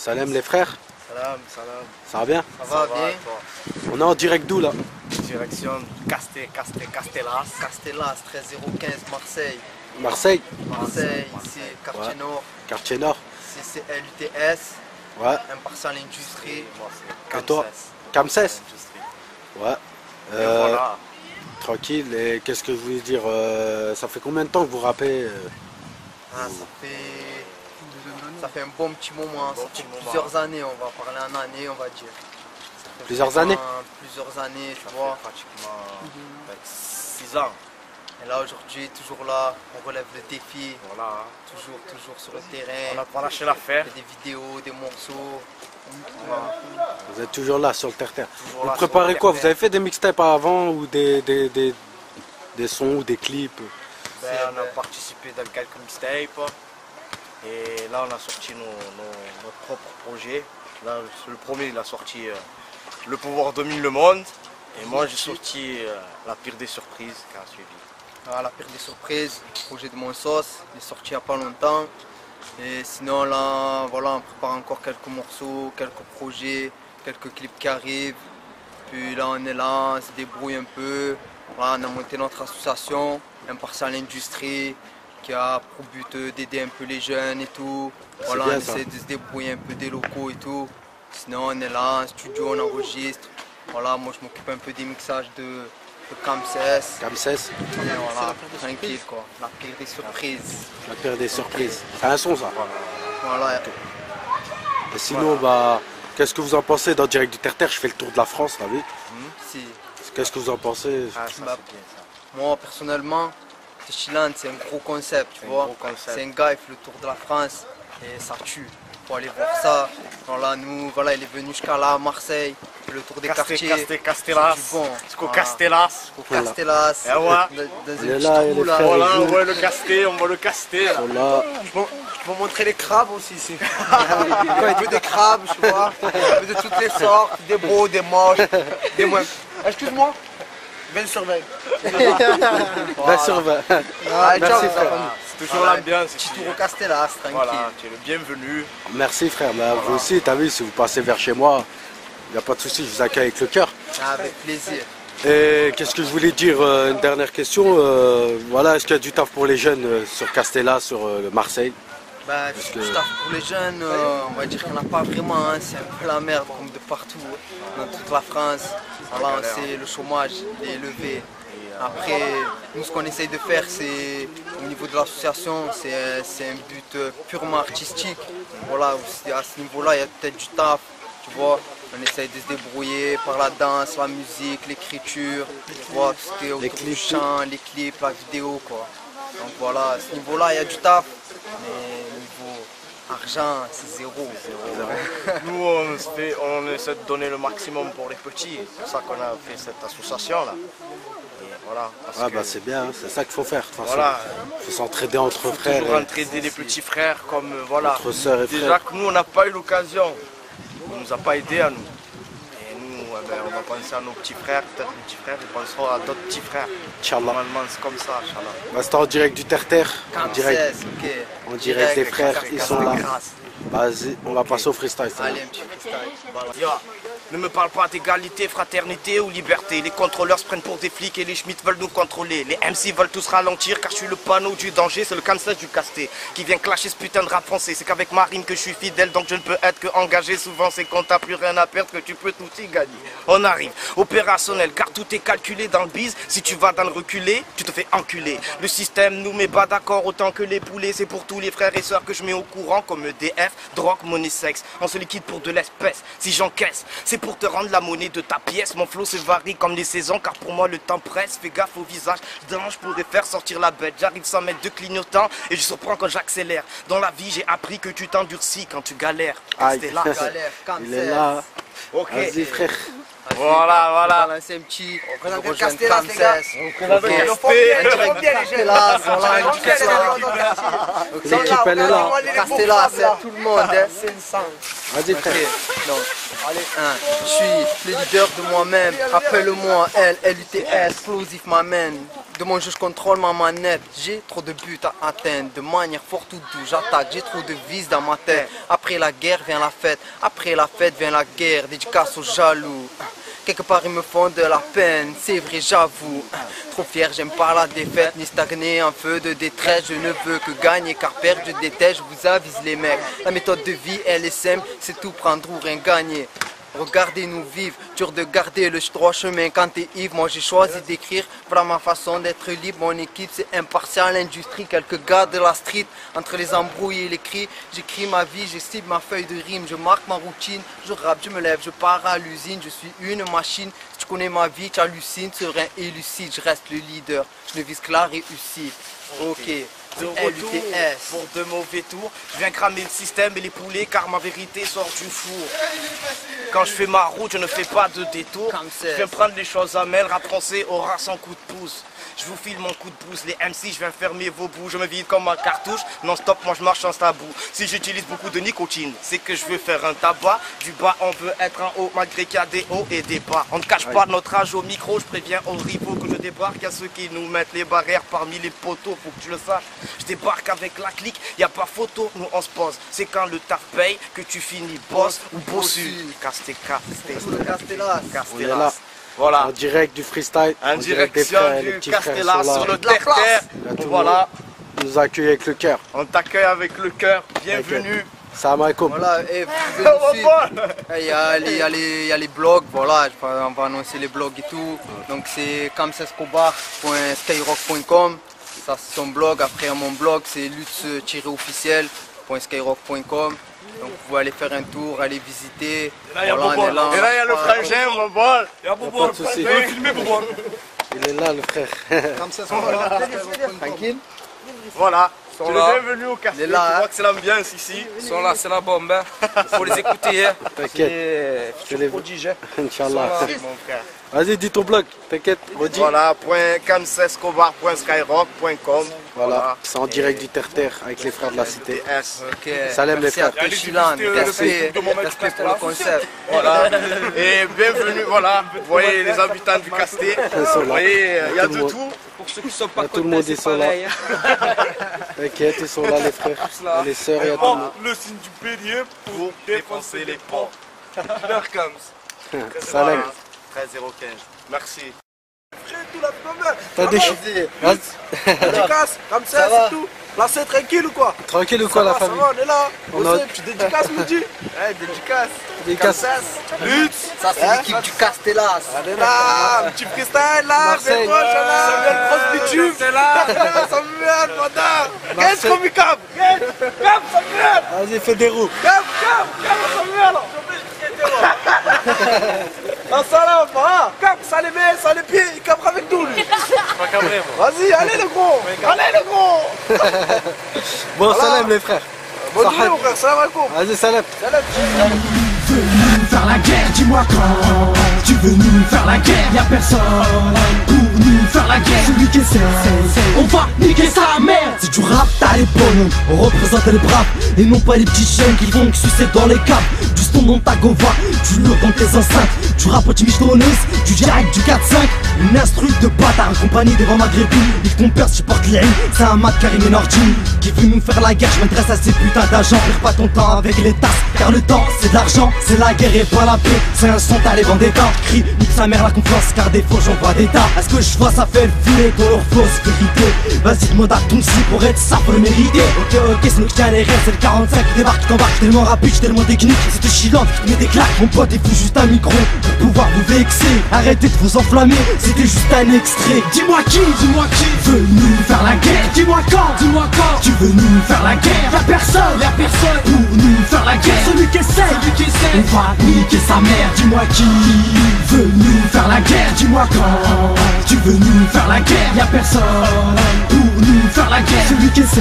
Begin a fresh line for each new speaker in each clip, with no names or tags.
Salam les frères.
Salam, salam.
Ça va bien?
Ça va bien?
On est en direct d'où là?
Direction Castellas. Castellas, 13015 Marseille.
Marseille?
Marseille, ici, quartier
Ouais.
nord.
Quartier nord?
C'est LUTS,
Ouais.
Impartial Industrie.
Et toi? Camses? Ouais.
Voilà.
Tranquille. Et qu'est-ce que je voulais dire? Ça fait combien de temps que vous rappez?
Ah, ça fait un bon petit moment, ça fait plusieurs années, on va parler en année, on va dire. Ça fait
Plusieurs
vraiment
années?
Plusieurs années, tu vois.
Pratiquement 6 ans.
Et là aujourd'hui, toujours là, on relève le défi,
Voilà.
toujours sur le terrain.
On n'a pas lâché l'affaire.
On fait des vidéos, des morceaux.
Vous êtes toujours là sur le terre-terre.
Toujours
Vous
là
préparez
sur
quoi?
le
Vous
terre-terre.
avez fait des mixtapes avant ou des sons ou des clips?
On a participé dans quelques mixtapes. Et là, on a sorti notre propre projet. Là, le premier, il a sorti Le pouvoir domine le monde. Et moi, j'ai sorti La pire des surprises qui a suivi.
Ah, la pire des surprises, le projet de mon sauce, il est sorti il n'y a pas longtemps. Et sinon là, voilà, on prépare encore quelques morceaux, quelques projets, quelques clips qui arrivent. Puis là on est là, on se débrouille un peu. Voilà, on a monté notre association, Impartial Industrie, qui a pour but d'aider un peu les jeunes et tout. Voilà,
bien,
on
ça.
essaie de se débrouiller un peu des locaux et tout. Sinon on est là, en studio, on enregistre. Voilà, moi je m'occupe un peu des mixages de Camses.
Camses?
Et voilà, tranquille quoi, la pire des surprises.
La pire des surprises. C'est un son ça?
Voilà.
Et sinon, bah, qu'est-ce que vous en pensez dans Direct du Terre-Terre? Je fais le tour de la France, là, oui.
Si.
Qu'est-ce que vous en pensez?
Ah, ça,
Bah,
c'est bien ça.
Moi personnellement, Chiland c'est un gros concept, tu
C'est un
vois.
gros concept.
C'est un gars, il fait le tour de la France et ça tue. Faut aller voir ça. Voilà, nous, voilà, il est venu jusqu'à là, à Marseille, il fait le tour des quartiers.
Castellas.
C'est du bon.
Jusqu'au
Voilà.
Castellas.
Au
Voilà.
Castellas.
Et ouais.
Dans
Il
un
est
petit
là, il
trou
est
là.
frère.
Voilà,
joue.
on voit le casté, on voit le casté. Là.
Voilà.
Je vais montrer les crabes aussi ici. Un peu des crabes, tu vois. Un peu de toutes les sortes, des beaux, des moches, des moins. Excuse-moi. 20 sur 20.
20 sur 20.
Ah,
Merci,
ciao,
frère.
ça.
C'est toujours l'ambiance
Petit
ici.
tour au Castellas, tranquille.
Voilà, tu es le bienvenu.
Merci frère, mais vous aussi, t'as vu, si vous passez vers chez moi, il n'y a pas de souci, je vous accueille avec le cœur.
Ah, avec plaisir.
Et qu'est-ce que je voulais dire, une dernière question, voilà, est-ce qu'il y a du taf pour les jeunes sur Castella, sur Marseille?
Bah,
Parce
du
que-
taf pour les jeunes, on va dire qu'il n'y en a pas vraiment, hein. C'est un peu la merde comme de partout, dans toute la France. Voilà, c'est le chômage, il est élevé. Après, nous ce qu'on essaye de faire, c'est au niveau de l'association, c'est un but purement artistique. Voilà, à ce niveau-là, il y a peut-être du taf, tu vois. On essaye de se débrouiller par la danse, la musique, l'écriture, tu vois, tout ce qui est autour du
clips.
chant, les clips, la vidéo, quoi. Donc voilà, à ce niveau-là, il y a du taf, mais niveau argent, c'est zéro.
Nous, on essaie de donner le maximum pour les petits. C'est pour ça qu'on a fait cette association-là. Et voilà. Parce
Ah
que,
bah c'est bien, hein, c'est ça qu'il faut faire, de toute façon.
voilà,
Il faut s'entraider entre frères,
toujours entraider les petits frères comme voilà.
entre sœurs et
Déjà
frères.
que nous, on n'a pas eu l'occasion. On ne nous a pas aidés à nous. Et nous, eh ben, on va penser à nos petits frères. Peut-être les petits frères, ils penseront à d'autres petits frères.
Inch'Allah.
Normalement, c'est comme ça, Inch'Allah.
Bah, c'était en direct du Terre-Terre, en direct,
ok.
on dirait que les frères, ils sont là.
Grâce.
Vas-y, on va passer au freestyle. c'est
Allez,
bon.
un petit freestyle. Voilà.
Yo, ne me parle pas d'égalité, fraternité ou liberté. Les contrôleurs se prennent pour des flics et les Schmitt veulent nous contrôler. Les MC veulent tous ralentir car je suis le panneau du danger. C'est le Kansas du casté qui vient clasher ce putain de rap français. C'est qu'avec ma rime que je suis fidèle, donc je ne peux être que engagé. Souvent c'est quand t'as plus rien à perdre que tu peux tout y gagner. On arrive opérationnel car tout est calculé dans le bise. Si tu vas dans le reculé, tu te fais enculer. Le système nous met pas d'accord autant que les poulets. C'est pour tous les frères et sœurs que je mets au courant comme EDF, drogue, monnaie, sexe. On se liquide pour de l'espèce. Si j'encaisse, c'est pour te rendre la monnaie de ta pièce. Mon flow se varie comme les saisons car pour moi le temps presse. Fais gaffe au visage d'un, je pourrais faire sortir la bête. J'arrive sans mettre de clignotant et je surprends quand j'accélère. Dans la vie j'ai appris que tu t'endurcis quand tu galères.
Aïe.
C'était là.
Galère,
Il est là.
Ok.
Vas-y frère.
Voilà, voilà.
Balancer un petit.
présente
je
le
rejoins
Castellas, les gars.
Camses.
le
Ok.
Castellas.
Un direct du Castellas, voilà, une petite soirée.
L'équipe elle est là.
Castellas, c'est à tout le monde. Hein.
C'est une sang.
Vas-y
Ok,
frère.
donc, je suis le leader de moi-même. Appelle-moi LUTS, explosif ma main. De mon jeu, je contrôle ma manette. J'ai trop de buts à atteindre. De manière forte ou douce, j'attaque. J'ai trop de vis dans ma tête. Après Après la guerre vient la fête, après la fête vient la guerre. Dédicace aux jaloux. Quelque part ils me font de la peine, c'est vrai j'avoue. Trop fier, j'aime pas la défaite, ni stagner en feu de détresse. Je ne veux que gagner car perdre je déteste, je vous avise les mecs. La méthode de vie elle est simple, c'est tout prendre ou rien gagner. Regardez-nous vivre, dur de garder le droit chemin quand t'es ivre. Moi j'ai choisi d'écrire, voilà ma façon d'être libre. Mon équipe c'est impartial, l'industrie, quelques gars de la street. Entre les embrouilles et les cris, j'écris ma vie, j'estime ma feuille de rime. Je marque ma routine, je rappe, je me lève, je pars à l'usine. Je suis une machine, si tu connais ma vie, tu hallucines. Serein et lucide, je reste le leader. Je ne vise que la réussite. Ok.
De retour pour de mauvais tours, je viens cramer le système et les poulets car ma vérité sort du four. Quand je fais ma route, je ne fais pas de détour. Je viens prendre les choses à main, le rap français aura son coup de pouce. Je vous file mon coup de pouce, les MC, je viens fermer vos bouts. Je me vide comme un cartouche, non stop, moi je marche sans tabou. Si j'utilise beaucoup de nicotine, c'est que je veux faire un tabac. Du bas, on veut être en haut, malgré qu'il y a des hauts et des bas. On ne cache pas notre âge au micro, je préviens aux rivaux que je débarque. Il y a ceux qui nous mettent les barrières parmi les poteaux, faut que tu le saches. Je débarque avec la clique, y a pas photo, nous on se pose. C'est quand le taf paye que tu finis boss ou bossu. Castelas.
On est là.
Voilà.
En direct du freestyle.
En direction du Castelas sur le terre-terre. Voilà.
Nous accueille avec le cœur.
On t'accueille avec le cœur. Bienvenue.
Salam alaikum.
Voilà, et vous pouvez nous suivre. Il y a les blogs, voilà, on va annoncer les blogs et tout. Donc c'est kamsescobar.skyrock.com. Ça c'est son blog. Après mon blog c'est lutz-officiel.skyrock.com. Donc vous pouvez aller faire un tour, aller visiter.
Et là il y a le frangin, mon bol. Il y a
Bobo. Il est là le frère.
Tranquille.
Voilà. Tu es bienvenu au café, tu vois que c'est l'ambiance ici.
Ils sont là, c'est la bombe. Hein. Faut les écouter. Hein.
T'inquiète.
C'est les prodiges.
Inch'Allah.
Mon frère.
Vas-y, dis ton blog, t'inquiète, redis.
Voilà, .kamsescobar.skyrock.com.
Voilà, c'est en direct du terre-terre avec les frères de la cité.
Ok.
Salam les frères.
Respect pour le concept.
Voilà. Et bienvenue, voilà. Vous voyez les habitants du Casté. Vous voyez, il y a de tout.
Pour ceux qui ne sont pas
tout le monde
connectés,
sont
c'est
là.
pareil.
T'inquiète, ils sont là les frères, les sœurs, il y a tout le monde.
Le signe du bélier pour défoncer les ponts.
Leur comes.
Salam.
13015. Merci.
T'as des
Dédicace, comme ça, c'est tout. Là, c'est tranquille ou quoi?
Tranquille ou quoi la famille?
On est là.
On a-
Tu dédicaces, Moudi?
Dédicace.
Dédicace.
Lutz.
Ça c'est l'équipe du Castelas.
On est là. Un petit freestyle là.
Marseille.
C'est proche là. Samuel Grosse Bitume. C'est là. Samuel, madame. Qu'est-ce qu'on me cap? Cap, Samuel.
Vas-y, fais des roues.
Cap, Samuel. Ah, ça là, hein. Cap, ça les mains, ça les pieds. Il capera avec nous, lui. Vas-y, allez le gros. Allez le gros.
Bon, salam les frères.
Bonne journée, mon frère. Salam alaikum.
Vas-y, salam.
Nous faire la guerre, dis-moi quand tu veux nous faire la guerre, y'a personne pour nous faire la guerre. Celui qui essaie, on va niquer sa mère. C'est du rap, t'as les bonhommes, on représente les braves et non pas les petits chiens qui vont que sucer dans les caves. Du ston dans ta gova, du lourd dans tes enceintes, du rap anti-michetonneuse, du direct du 4-5. Une instru de bâtard accompagnée devant ma grébine. Il qu'on perd, supporte les haines, c'est un mat Karim et Nordine qui veut nous faire la guerre. Je m'intéresse à ces putains d'agents, perds pas ton temps avec les tasses, car le temps c'est de l'argent, c'est la guerre et pas la paix. C'est un son, t'as les vendettas. Crie, nique sa mère la confiance, car des faux j'en vois des tas. Est-ce que je vois ça fait le filet dans leur fausse vérité? Vas-y demande à ton psy pour être ça, pour le mériter. Ok, c'est nous qui tient les rêves, c'est le 45 qui débarque, qui t'embarque. Tellement rapide, tellement technique, c'est te chillante qui te met des claques. Mon pote il faut juste un micro pour pouvoir vous vexer. Arrêtez de vous enflammer, c'était juste un extrait. Dis-moi qui veut nous faire la guerre? Dis-moi quand tu veux nous faire la guerre? Y'a personne pour nous faire la guerre. Celui qui essaie, on va niquer sa mère. Dis-moi qui veut nous faire la guerre? Dis-moi quand tu veux nous faire la guerre? Y'a personne pour nous faire la guerre. Celui qui essaie,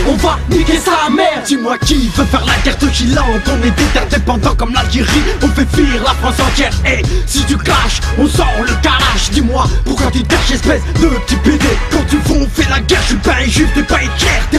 on va niquer sa mère. Dis-moi qui veut faire la guerre? Toi qui là, on est des terres dépendants comme l'Algérie. On fait fuir la France entière. Et si tu clashes, on sort le carrage. Dis-moi pourquoi tu te caches, espèce de petit PD. Quand tu veux on fait la guerre, je suis pas un juif, t'es pas éclair. T'es